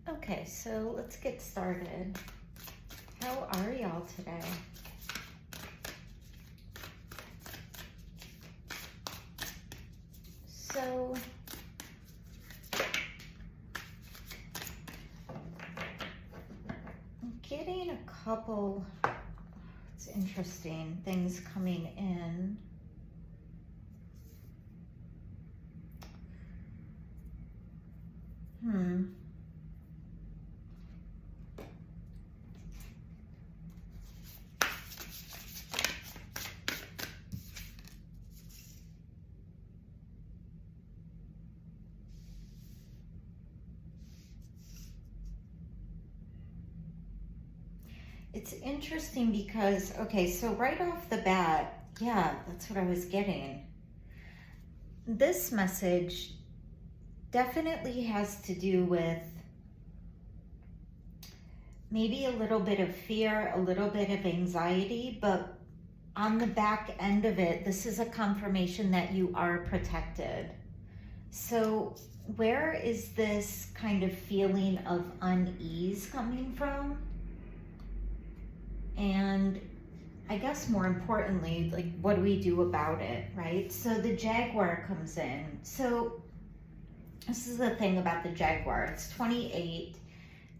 Okay, so let's get started. How are y'all today? So, I'm getting a couple, it's interesting, things coming in. It's interesting because, okay, so right off the bat, yeah, that's what I was getting. This message definitely has to do with maybe a little bit of fear, a little bit of anxiety, but on the back end of it, this is a confirmation that you are protected. So where is this kind of feeling of unease coming from? And I guess more importantly, like, what do we do about it, right? So the Jaguar comes in. So this is the thing about the Jaguar. It's 28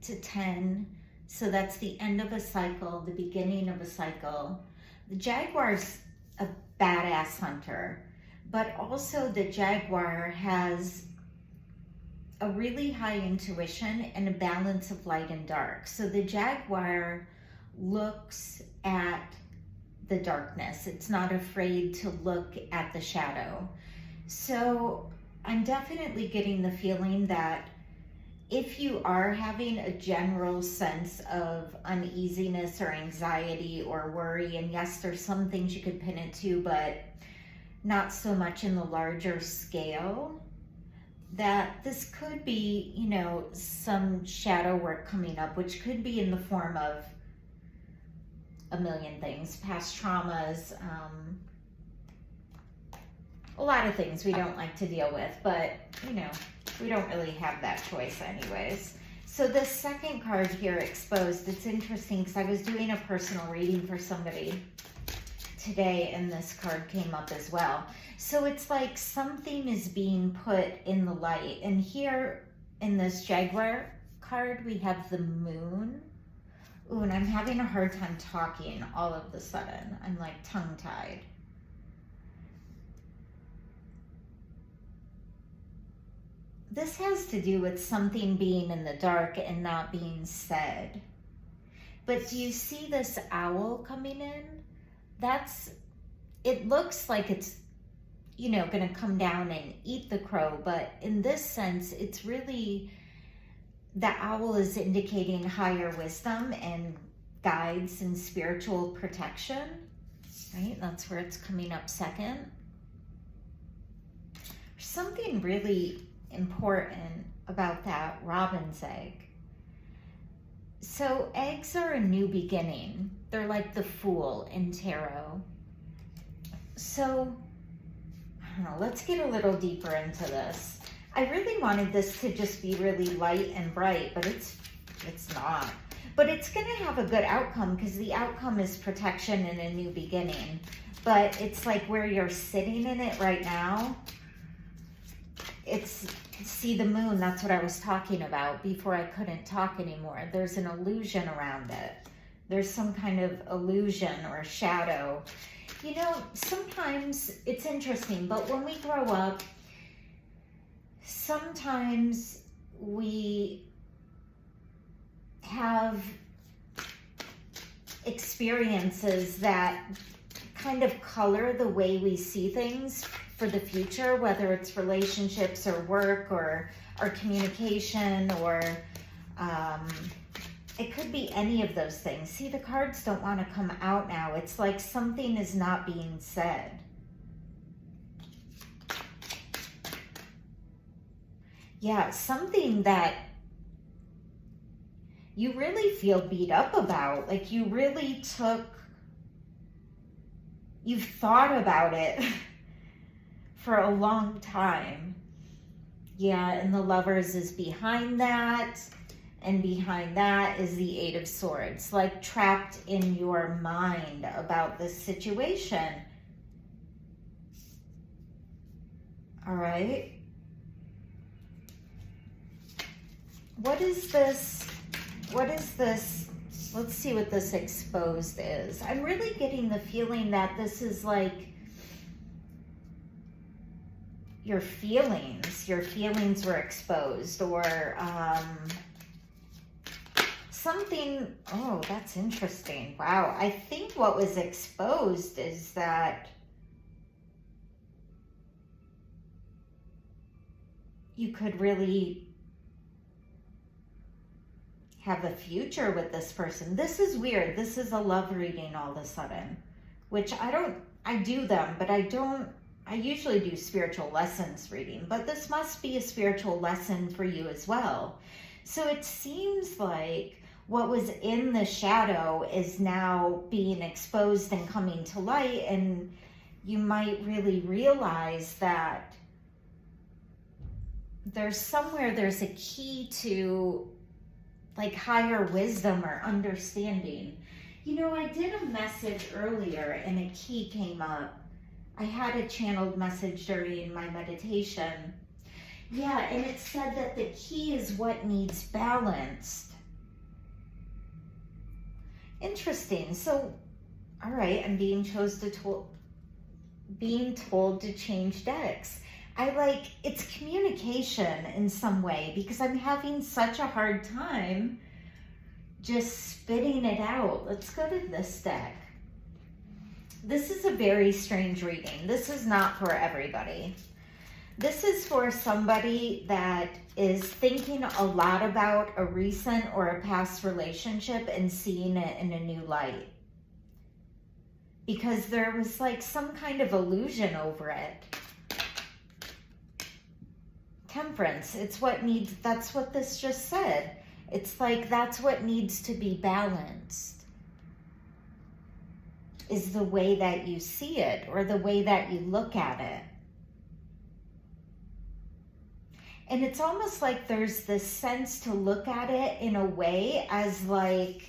to 10. So that's the end of a cycle, the beginning of a cycle. The Jaguar's a badass hunter, but also the Jaguar has a really high intuition and a balance of light and dark. So the Jaguar looks at the darkness. It's not afraid to look at the shadow. So I'm definitely getting the feeling that if you are having a general sense of uneasiness or anxiety or worry, and yes, there's some things you could pin it to, but not so much in the larger scale, that this could be, some shadow work coming up, which could be in the form of a million things, past traumas, a lot of things we don't like to deal with, but we don't really have that choice anyways. So the second card here, Exposed, it's interesting because I was doing a personal reading for somebody today and this card came up as well. So it's like something is being put in the light. And here in this Jaguar card, we have the moon. Ooh, and I'm having a hard time talking all of a sudden. I'm like tongue-tied. This has to do with something being in the dark and not being said. But do you see this owl coming in? It looks like it's, going to come down and eat the crow. But in this sense, it's really, the owl is indicating higher wisdom and guides and spiritual protection, right? That's where it's coming up second. Something really important about that robin's egg. So eggs are a new beginning. They're like the Fool in tarot. So, I don't know, let's get a little deeper into this. I really wanted this to just be really light and bright, but it's not. But it's going to have a good outcome because the outcome is protection and a new beginning. But it's like where you're sitting in it right now, see the moon, that's what I was talking about before I couldn't talk anymore. There's an illusion around it. There's some kind of illusion or shadow. Sometimes it's interesting, but when we grow up, sometimes we have experiences that kind of color the way we see things for the future, whether it's relationships or work or our communication or it could be any of those things. See, the cards don't want to come out now. It's like something is not being said. Yeah, something that you really feel beat up about. Like you've thought about it for a long time. Yeah, and the Lovers is behind that. And behind that is the Eight of Swords, like trapped in your mind about this situation. All right. What is this? What is this? Let's see what this exposed is. I'm really getting the feeling that this is like your feelings were exposed, or something. Oh, that's interesting. Wow. I think what was exposed is that you could really have a future with this person. This is weird. This is a love reading all of a sudden, which I do them, but I usually do spiritual lessons reading, but this must be a spiritual lesson for you as well. So it seems like what was in the shadow is now being exposed and coming to light, and you might really realize that there's a key to like higher wisdom or understanding. You know, I did a message earlier and a key came up. I had a channeled message during my meditation. Yeah, and it said that the key is what needs balanced. Interesting. So, all right, I'm being told to change decks. It's communication in some way, because I'm having such a hard time just spitting it out. Let's go to this deck. This is a very strange reading. This is not for everybody. This is for somebody that is thinking a lot about a recent or a past relationship and seeing it in a new light. Because there was like some kind of illusion over it. Temperance, that's what this just said. It's like that's what needs to be balanced, is the way that you see it or the way that you look at it. And it's almost like there's this sense to look at it in a way as like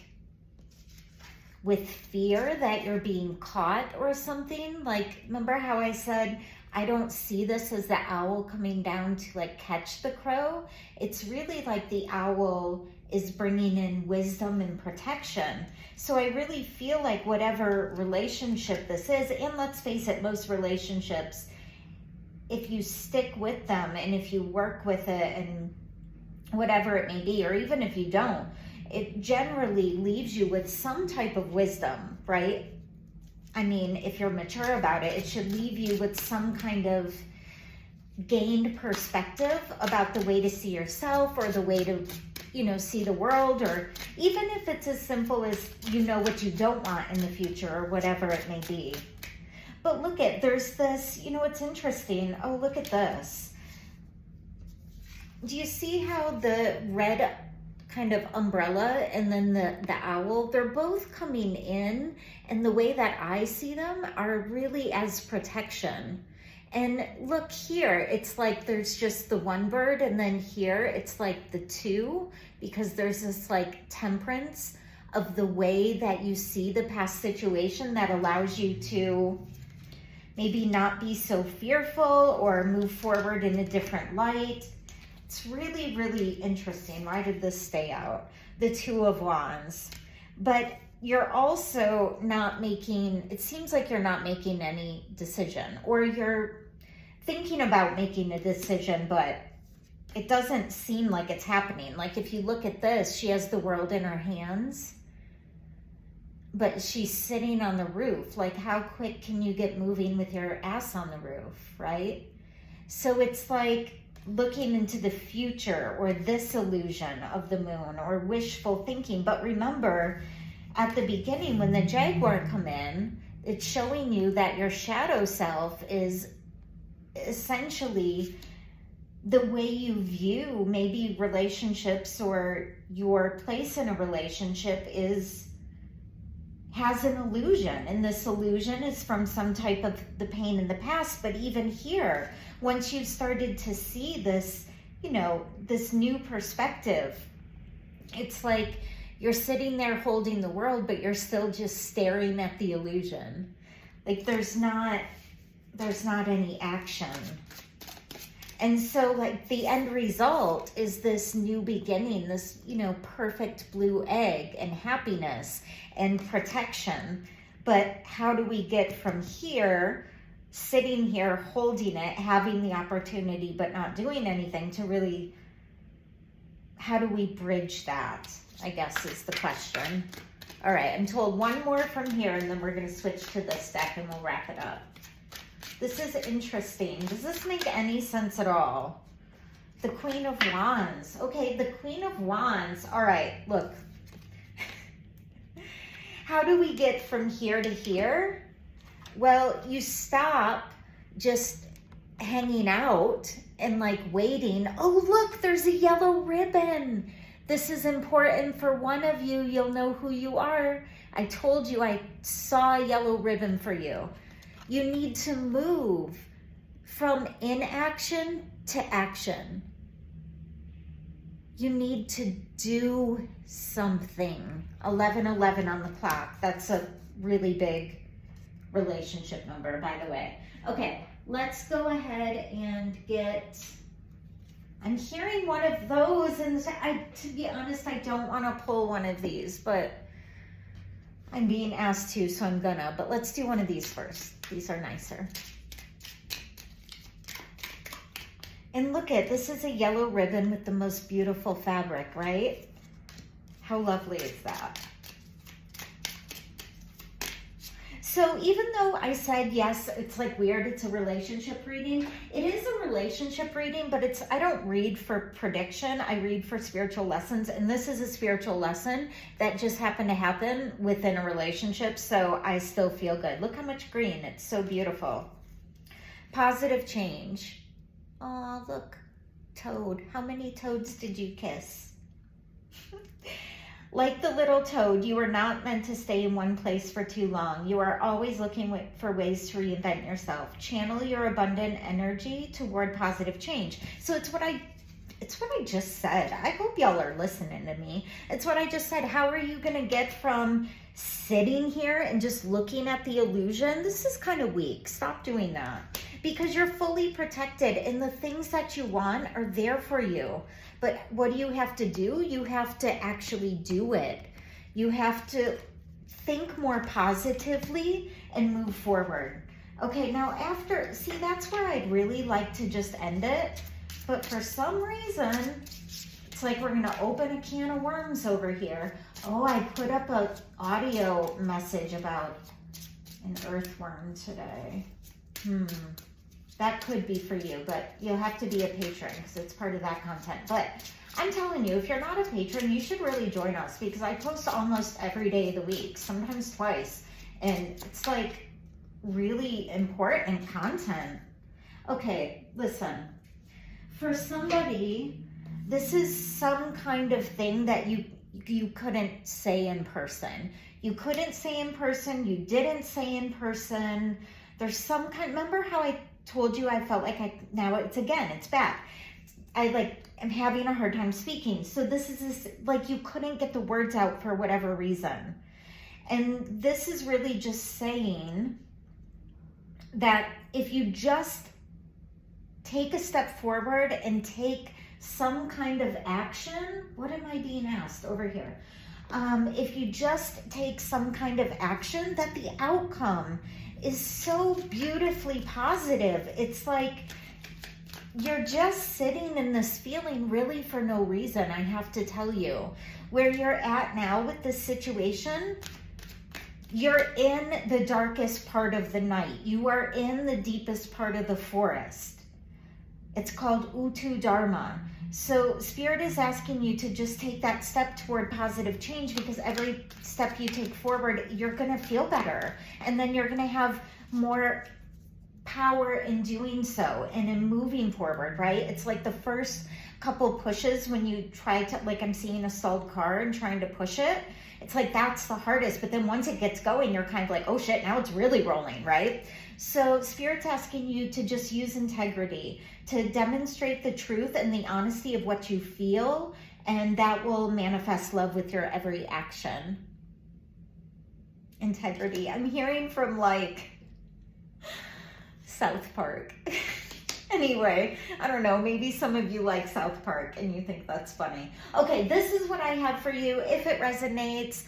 with fear that you're being caught or something. Like, remember how I said, I don't see this as the owl coming down to like catch the crow. It's really like the owl is bringing in wisdom and protection. So I really feel like whatever relationship this is, and let's face it, most relationships, if you stick with them and if you work with it and whatever it may be, or even if you don't, it generally leaves you with some type of wisdom, right? I mean, if you're mature about it, it should leave you with some kind of gained perspective about the way to see yourself or the way to, see the world, or even if it's as simple as what you don't want in the future or whatever it may be. But look at, there's this, it's interesting. Oh, look at this. Do you see how the red kind of umbrella and then the owl, they're both coming in, and the way that I see them are really as protection. And look here, it's like there's just the one bird, and then here it's like the two, because there's this like temperance of the way that you see the past situation that allows you to maybe not be so fearful or move forward in a different light. It's really, really interesting. Why did this stay out? The Two of Wands. But you're also not making, it seems like you're not making any decision, or you're thinking about making a decision, but it doesn't seem like it's happening. Like if you look at this, she has the world in her hands, but she's sitting on the roof. Like how quick can you get moving with your ass on the roof, right? So it's like looking into the future, or this illusion of the moon, or wishful thinking. But remember, at the beginning, when the Jaguar come in, it's showing you that your shadow self is essentially the way you view maybe relationships, or your place in a relationship has an illusion, and this illusion is from some type of the pain in the past. But even here, once you've started to see this, this new perspective, It's like you're sitting there holding the world, but you're still just staring at the illusion. Like there's not any action. And so like the end result is this new beginning, this, you know, perfect blue egg and happiness and protection. But how do we get from here, sitting here, holding it, having the opportunity, but not doing anything to really, how do we bridge that, I guess is the question. All right, I'm told one more from here and then we're gonna switch to this deck and we'll wrap it up. This is interesting. Does this make any sense at all? The Queen of Wands. Okay, the Queen of Wands. All right, look. How do we get from here to here? Well, you stop just hanging out and like waiting. Oh, look, there's a yellow ribbon. This is important for one of you. You'll know who you are. I told you I saw a yellow ribbon for you. You need to move from inaction to action. You need to do something. 11:11 on the clock. That's a really big relationship number, by the way. Okay, let's go ahead and get, I'm hearing one of those, and to be honest, I don't want to pull one of these, but I'm being asked to, so I'm gonna, but let's do one of these first. These are nicer. And look at, this is a yellow ribbon with the most beautiful fabric, right? How lovely is that? So even though I said, yes, it's like weird, it's a relationship reading, it is a relationship reading, but I don't read for prediction, I read for spiritual lessons, and this is a spiritual lesson that just happened to happen within a relationship, so I still feel good. Look how much green, it's so beautiful. Positive change. Oh, look, toad. How many toads did you kiss? Like the little toad, you are not meant to stay in one place for too long. You are always looking for ways to reinvent yourself. Channel your abundant energy toward positive change. So it's what I just said. I hope y'all are listening to me. It's what I just said. How are you going to get from sitting here and just looking at the illusion? This is kind of weak. Stop doing that. Because you're fully protected and the things that you want are there for you. But what do you have to do? You have to actually do it. You have to think more positively and move forward. Okay, now after, see, that's where I'd really like to just end it. But for some reason, it's like we're gonna open a can of worms over here. Oh, I put up an audio message about an earthworm today. That could be for you, but you'll have to be a patron because it's part of that content. But I'm telling you, if you're not a patron, you should really join us because I post almost every day of the week, sometimes twice. And it's like really important content. Okay, listen. For somebody, this is some kind of thing that you couldn't say in person. You couldn't say in person, you didn't say in person. There's some kind, remember how I told you I felt like now it's back. I am having a hard time speaking. So this is like you couldn't get the words out for whatever reason. And this is really just saying that if you just take a step forward and take some kind of action, what am I being asked over here? If you just take some kind of action, that the outcome is so beautifully positive. It's like you're just sitting in this feeling really for no reason, I have to tell you. Where you're at now with this situation, you're in the darkest part of the night. You are in the deepest part of the forest. It's called Utu Dharma. So Spirit is asking you to just take that step toward positive change because every step you take forward, you're going to feel better. And then you're going to have more power in doing so and in moving forward, right? It's like the first couple pushes when you try to, like I'm seeing a stalled car and trying to push it. It's like that's the hardest. But then once it gets going, you're kind of like, oh shit, now it's really rolling, right? So Spirit's asking you to just use integrity, to demonstrate the truth and the honesty of what you feel And that will manifest love with your every action. Integrity. I'm hearing from like South Park. Anyway, I don't know, maybe some of you like South Park and you think that's funny. Okay, this is what I have for you. If it resonates,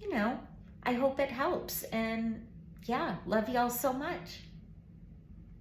you know, I hope it helps. And yeah, love y'all so much.